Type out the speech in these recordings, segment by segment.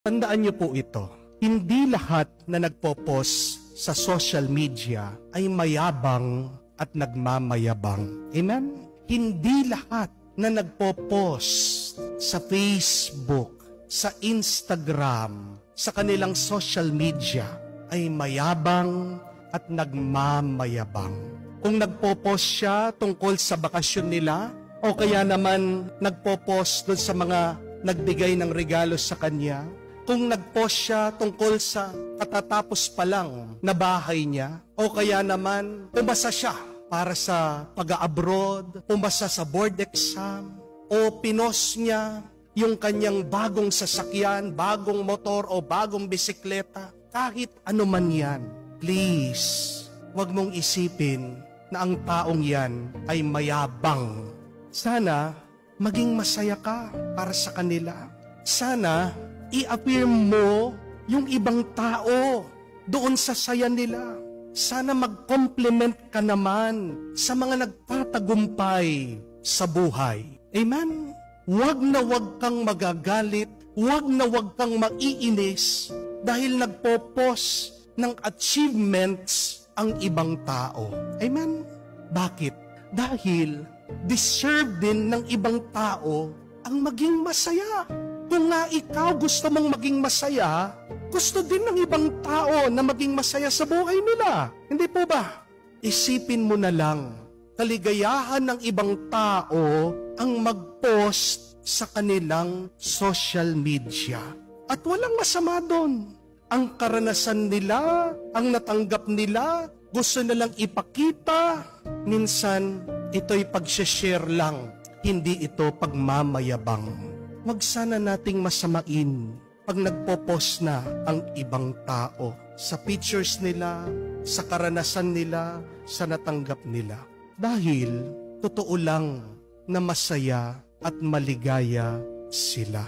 Tandaan niyo po ito. Hindi lahat na nagpo-post sa social media ay mayabang at nagmamayabang. Amen? Hindi lahat na nagpo-post sa Facebook, sa Instagram, sa kanilang social media ay mayabang at nagmamayabang. Kung nagpo-post siya tungkol sa bakasyon nila, o kaya naman nagpo-post doon sa mga nagbigay ng regalo sa kanya, kung nag-post siya tungkol sa katatapos pa lang na bahay niya, o kaya naman pumasa siya para sa pag-abroad, pumasa sa board exam, o pinost niya yung kanyang bagong sasakyan, bagong motor o bagong bisikleta, kahit ano man yan, please, huwag mong isipin na ang taong yan ay mayabang. Sana maging masaya ka para sa kanila. Sana i-affirm mo yung ibang tao doon sa saya nila. Sana mag-compliment ka naman sa mga nagtatagumpay sa buhay. Amen? Huwag na huwag kang magagalit, huwag na huwag kang maiinis dahil nagpo-post ng achievements ang ibang tao. Amen? Bakit? Dahil deserve din ng ibang tao ang maging masaya. Kung nga ikaw gusto mong maging masaya, gusto din ng ibang tao na maging masaya sa buhay nila. Hindi po ba? Isipin mo na lang, kaligayahan ng ibang tao ang mag-post sa kanilang social media. At walang masama doon. Ang karanasan nila, ang natanggap nila, gusto nilang ipakita. Minsan, ito'y pag-share lang, hindi ito pagmamayabang. Huwag sana nating masamain pag nagpo-post na ang ibang tao sa pictures nila, sa karanasan nila, sa natanggap nila. Dahil totoo lang na masaya at maligaya sila.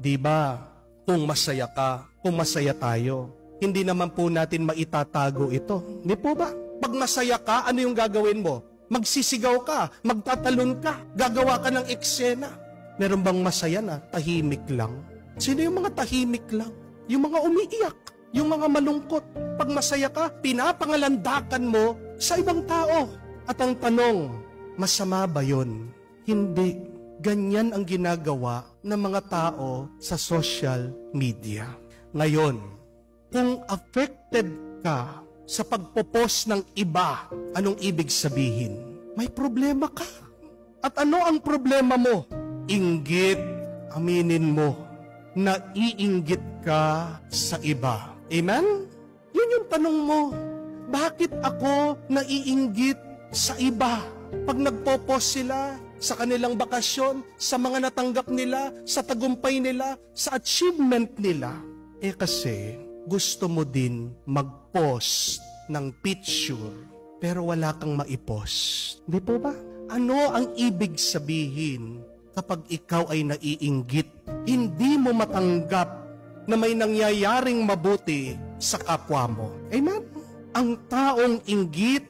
Diba? Kung masaya ka, kung masaya tayo, hindi naman po natin maitatago ito. Di po ba? Pag masaya ka, ano yung gagawin mo? Magsisigaw ka, magtatalon ka, gagawa ka ng eksena. Meron bang masaya na tahimik lang? Sino yung mga tahimik lang? Yung mga umiiyak, yung mga malungkot. Pag masaya ka, pinapangalandakan mo sa ibang tao. At ang tanong, masama ba yun? Hindi. Ganyan ang ginagawa ng mga tao sa social media. Ngayon, kung affected ka sa pagpopost ng iba, anong ibig sabihin? May problema ka. At ano ang problema mo? Inggit, aminin mo, na iinggit ka sa iba. Amen? Yun yung tanong mo. Bakit ako naiinggit sa iba? Pag nagpo-post sila sa kanilang bakasyon, sa mga natanggap nila, sa tagumpay nila, sa achievement nila, kasi gusto mo din mag-post ng picture, pero wala kang maipost. Di po ba? Ano ang ibig sabihin kapag ikaw ay naiinggit? Hindi mo matanggap na may nangyayaring mabuti sa kapwa mo. Amen? Ang taong inggit,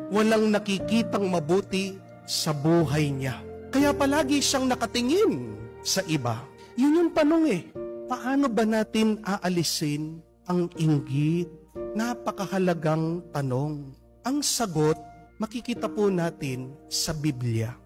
walang nakikitang mabuti sa buhay niya. Kaya palagi siyang nakatingin sa iba. Yun yung tanong paano ba natin aalisin ang inggit? Napakahalagang tanong. Ang sagot, makikita po natin sa Biblia.